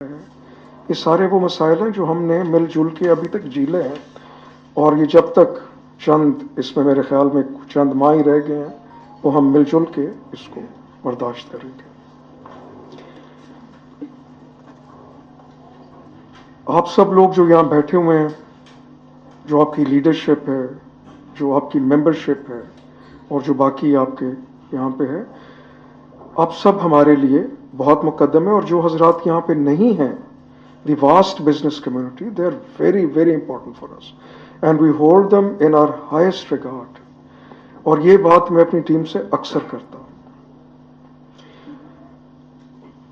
یہ سارے وہ مسائل ہیں جو ہم نے مل جل کے ابھی تک جیلے ہیں، اور یہ جب تک چند اس میں میرے خیال میں چند ماہ ہی رہ گئے ہیں وہ ہم مل جل کے اس کو برداشت کریں گے۔ آپ سب لوگ جو یہاں بیٹھے ہوئے ہیں، جو آپ کی لیڈرشپ ہے، جو آپ کی ممبرشپ ہے، اور جو باقی آپ کے یہاں پہ ہے، آپ سب ہمارے لیے بہت مقدم ہے۔ اور جو حضرات یہاں پہ نہیں ہیں، the vast business community, they are very, very important for us. And we hold them in our highest regard. اور یہ بات میں اپنی ٹیم سے اکثر کرتا ہوں۔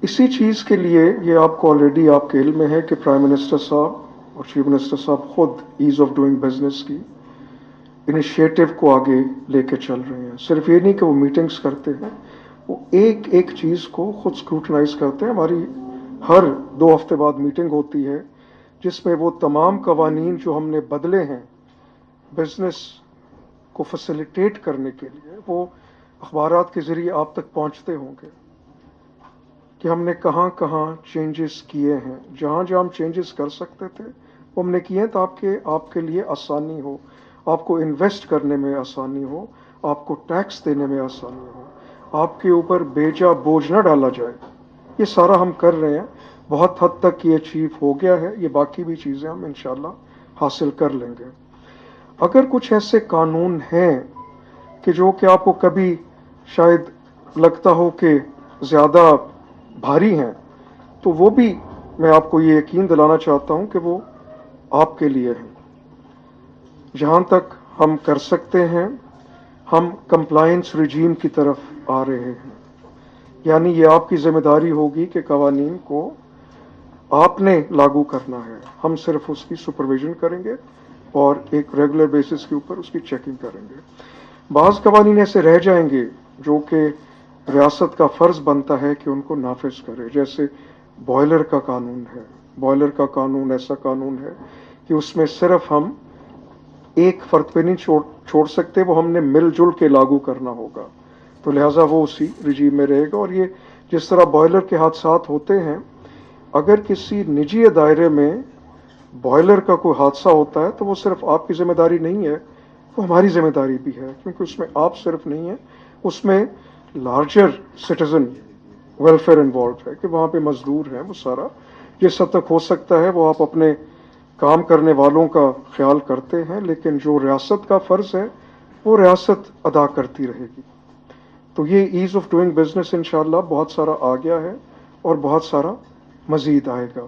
اسی چیز کے لیے یہ آپ کو آلریڈی آپ کے علم میں ہے کہ پرائم منسٹر صاحب اور چیف منسٹر صاحب خود ایز آف ڈوئنگ بزنس کی انیشیٹو کو آگے لے کے چل رہے ہیں۔ صرف یہ نہیں کہ وہ میٹنگز کرتے ہیں، وہ ایک ایک چیز کو خود اسکروٹنائز کرتے ہیں۔ ہماری ہر 2 ہفتے بعد میٹنگ ہوتی ہے جس میں وہ تمام قوانین جو ہم نے بدلے ہیں بزنس کو فیسیلیٹیٹ کرنے کے لیے، وہ اخبارات کے ذریعے آپ تک پہنچتے ہوں گے کہ ہم نے کہاں کہاں چینجز کیے ہیں۔ جہاں جہاں ہم چینجز کر سکتے تھے وہ ہم نے کیے ہیں تاکہ آپ کے لیے آسانی ہو، آپ کو انویسٹ کرنے میں آسانی ہو، آپ کو ٹیکس دینے میں آسانی ہو، آپ کے اوپر بیجا بوجھ نہ ڈالا جائے۔ یہ سارا ہم کر رہے ہیں، بہت حد تک یہ اچیو ہو گیا ہے۔ یہ باقی بھی چیزیں ہم انشاءاللہ حاصل کر لیں گے۔ اگر کچھ ایسے قانون ہیں کہ جو کہ آپ کو کبھی شاید لگتا ہو کہ زیادہ بھاری ہیں، تو وہ بھی میں آپ کو یہ یقین دلانا چاہتا ہوں کہ وہ آپ کے لیے ہیں۔ جہاں تک ہم کر سکتے ہیں ہم کمپلائنس رجیم کی طرف آ رہے ہیں، یعنی یہ آپ کی ذمہ داری ہوگی کہ قوانین کو آپ نے لاگو کرنا ہے، ہم صرف اس کی سپرویژن کریں گے اور ایک ریگولر بیسس کے اوپر اس کی چیکنگ کریں گے۔ بعض قوانین ایسے رہ جائیں گے جو کہ ریاست کا فرض بنتا ہے کہ ان کو نافذ کرے، جیسے بوائلر کا قانون ہے۔ بوائلر کا قانون ایسا قانون ہے کہ اس میں صرف ہم ایک فرد پہ نہیں چھوڑ سکتے، وہ ہم نے مل جل کے لاگو کرنا ہوگا، تو لہٰذا وہ اسی رجیم میں رہے گا۔ اور یہ جس طرح بوائلر کے حادثات ہوتے ہیں، اگر کسی نجی دائرے میں بوائلر کا کوئی حادثہ ہوتا ہے تو وہ صرف آپ کی ذمہ داری نہیں ہے، وہ ہماری ذمہ داری بھی ہے، کیونکہ اس میں آپ صرف نہیں ہیں، اس میں لارجر سٹیزن ویلفیئر انوالوڈ ہے کہ وہاں پہ مزدور ہیں۔ وہ سارا جس حد تک ہو سکتا ہے وہ آپ اپنے کام کرنے والوں کا خیال کرتے ہیں، لیکن جو ریاست کا فرض ہے وہ ریاست ادا کرتی رہے گی۔ تو یہ ایز آف ڈوئنگ بزنس انشاءاللہ بہت سارا آ گیا ہے اور بہت سارا مزید آئے گا۔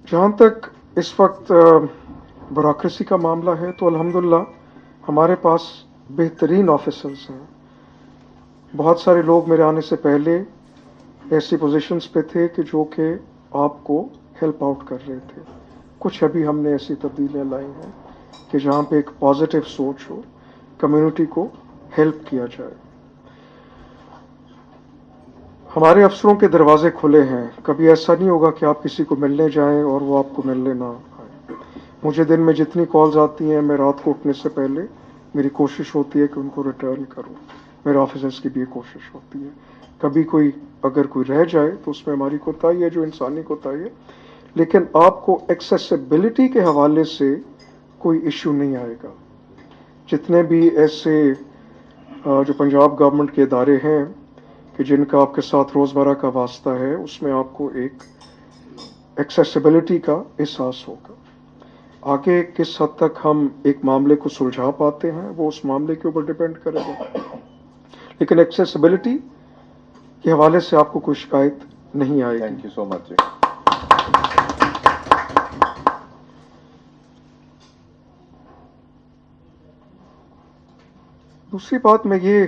جہاں تک اس وقت بیوروکریسی کا معاملہ ہے تو الحمدللہ ہمارے پاس بہترین آفیسرز ہیں۔ بہت سارے لوگ میرے آنے سے پہلے ایسی پوزیشنز پہ تھے کہ جو کہ آپ کو ہیلپ آؤٹ کر رہے تھے۔ کچھ ابھی ہم نے ایسی تبدیلیاں لائی ہیں کہ جہاں پہ ایک پازیٹیو سوچ ہو، کمیونٹی کو ہیلپ کیا جائے۔ ہمارے افسروں کے دروازے کھلے ہیں، کبھی ایسا نہیں ہوگا کہ آپ کسی کو ملنے جائیں اور وہ آپ کو ملنے نہ آئے۔ مجھے دن میں جتنی کالز آتی ہیں، میں رات کو اٹھنے سے پہلے میری کوشش ہوتی ہے کہ ان کو ریٹرن کروں، میرے آفیسرز کی بھی یہ کوشش ہوتی ہے۔ کبھی اگر کوئی رہ جائے تو اس میں ہماری کوتاہی ہے، جو انسانی کوتاہی ہے، لیکن آپ کو ایکسیسیبلٹی کے حوالے سے کوئی ایشو نہیں آئے گا۔ جتنے بھی ایسے جو پنجاب گورنمنٹ کے ادارے ہیں کہ جن کا آپ کے ساتھ روزمرہ کا واسطہ ہے، اس میں آپ کو ایک ایکسیسیبلٹی کا احساس ہوگا۔ آگے کس حد تک ہم ایک معاملے کو سلجھا پاتے ہیں وہ اس معاملے کے اوپر ڈیپینڈ کرے گا، لیکن ایکسیسیبلٹی کے حوالے سے آپ کو کوئی شکایت نہیں آئے گی۔ تھینک یو سو مچ۔ دوسری بات میں یہ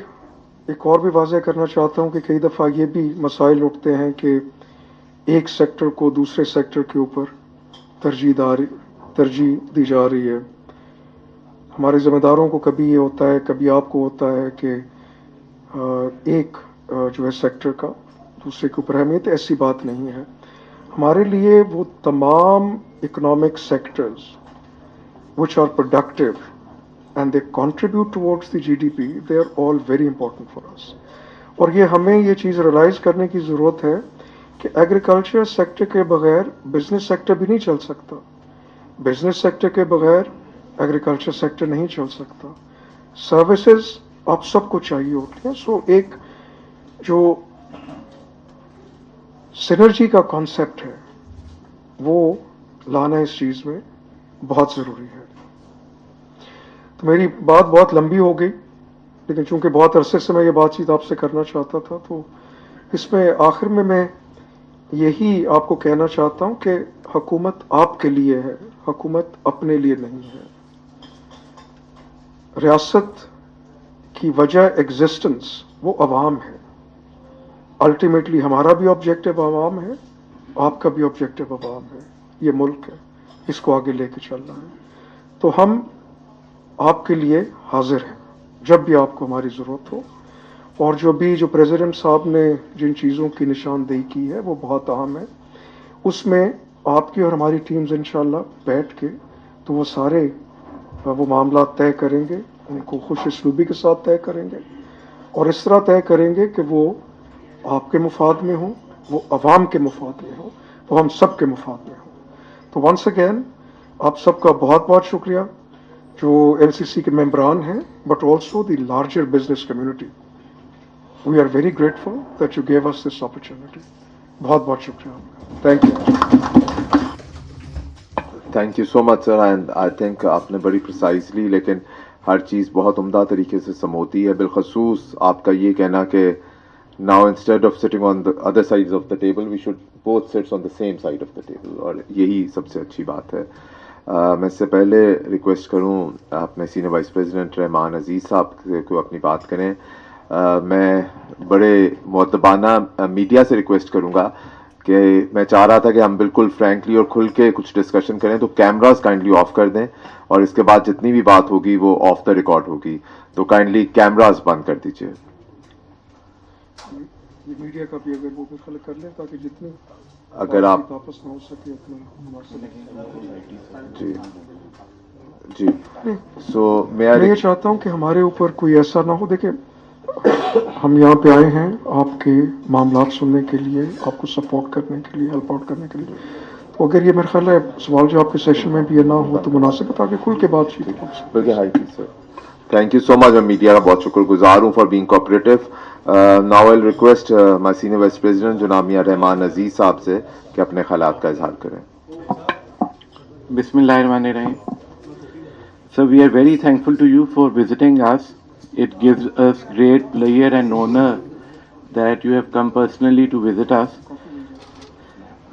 ایک اور بھی واضح کرنا چاہتا ہوں کہ کئی دفعہ یہ بھی مسائل اٹھتے ہیں کہ ایک سیکٹر کو دوسرے سیکٹر کے اوپر ترجیح دی جا رہی ہے۔ ہمارے ذمہ داروں کو کبھی یہ ہوتا ہے، کبھی آپ کو ہوتا ہے کہ ایک جو ہے سیکٹر کا دوسرے کے اوپر اہمیت، ایسی بات نہیں ہے۔ ہمارے لیے وہ تمام economic sectors which are productive and they contribute towards the GDP, they are all very important for us. اور یہ ہمیں یہ چیز ریلائز کرنے کی ضرورت ہے کہ ایگریکلچر سیکٹر کے بغیر بزنس سیکٹر بھی نہیں چل سکتا, بزنس سیکٹر کے بغیر ایگریکلچر سیکٹر نہیں چل سکتا, سروسز آپ سب کو چاہیے ہوتی ہیں. سو ایک جو سینرجی کا کانسیپٹ ہے وہ لانا اس چیز میں بہت ضروری ہے. تو میری بات بہت لمبی ہو گئی, لیکن چونکہ بہت عرصے سے میں یہ بات چیت آپ سے کرنا چاہتا تھا, تو اس میں آخر میں یہی آپ کو کہنا چاہتا ہوں کہ حکومت آپ کے لیے ہے, حکومت اپنے لیے نہیں ہے. ریاست کی وجہ ایگزسٹنس وہ عوام ہے. الٹیمیٹلی ہمارا بھی آبجیکٹو عوام ہے, آپ کا بھی آبجیکٹو عوام ہے. یہ ملک ہے, اس کو آگے لے کے چلنا ہے. تو ہم آپ کے لیے حاضر ہیں جب بھی آپ کو ہماری ضرورت ہو. اور جو پریزیڈنٹ صاحب نے جن چیزوں کی نشاندہی کی ہے وہ بہت اہم ہے. اس میں آپ کی اور ہماری ٹیمز انشاءاللہ بیٹھ کے تو وہ سارے وہ معاملات طے کریں گے, ان کو خوش اسلوبی کے ساتھ طے کریں گے, اور اس طرح طے کریں گے کہ وہ آپ کے مفاد میں ہوں, وہ عوام کے مفاد میں ہوں, وہ ہم سب کے مفاد میں ہوں. تو ونس اگین آپ سب کا بہت بہت شکریہ جو ایل سی سی کے ممبران ہیں, but also the larger business community. We are very grateful that you gave us this opportunity. بہت بہت شکریہ آپ کا. Thank you. Thank you so much sir. And I think آپ نے بڑی پرسائزلی لیکن ہر چیز بہت عمدہ طریقے سے سموتی ہے. بالخصوص آپ کا یہ کہنا کہ now instead of sitting on the other side of the table we should both sits on the same side of the table, اور یہی سب سے اچھی بات ہے. میں اس سے پہلے ریکویسٹ کروں اپنے سینئر وائس پریزیڈنٹ رحمان عزیز صاحب کو اپنی بات کریں. میں بڑے مؤدبانہ میڈیا سے ریکویسٹ کروں گا کہ میں چاہ رہا تھا کہ ہم بالکل فرینکلی اور کھل کے کچھ ڈسکشن کریں, تو کیمراز کائنڈلی آف کر دیں, اور اس کے بعد جتنی بھی بات ہوگی وہ آف دا ریکارڈ ہوگی, تو کائنڈلی کیمراز بند کر دیجیے. یہ میڈیا کا بھی اگر وہ خلق کر لیں تاکہ جتنی اگر آپ آپس میں ہو سکے اتنا. جی جی سو میں یہ چاہتا ہوں کہ ہمارے اوپر کوئی ایسا نہ ہو. دیکھیں ہم یہاں پہ آئے ہیں آپ کے معاملات سننے کے لیے, آپ کو سپورٹ کرنے کے لیے, ہیلپ آؤٹ کرنے کے لیے. تو اگر یہ میرا خیال ہے سوال جواب کے سیشن میں بھی یہ نہ ہو تو مناسب ہے تاکہ کھل کے بات چیت ہو. بلکہ ہائی چیز سر. تھینک یو سو مچ. میں میڈیا کا بہت شکر گزار ہوں for being cooperative. Now I request my senior vice president جناب میاں رحمان عزیز صاحب سے کہ اپنے خیالات کا اظہار کریں. بسم اللہ الرحمن الرحیم. So we are very thankful to you for visiting us. It gives us great pleasure and honor that you have come personally to visit us.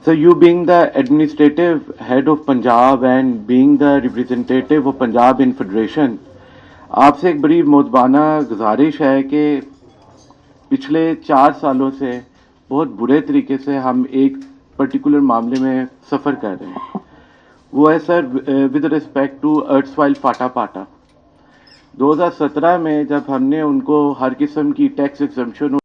So you being the administrative head of Punjab and being the representative of Punjab in Federation, آپ سے ایک بڑی مؤدبانہ گزارش ہے کہ پچھلے 4 سالوں سے بہت برے طریقے سے ہم ایک پرٹیکولر معاملے میں سفر کر رہے ہیں. وہ ہے sir with respect to earth while پاٹا پاٹا. 2017 میں جب ہم نے ان کو ہر قسم کی ٹیکس ایگزمپشن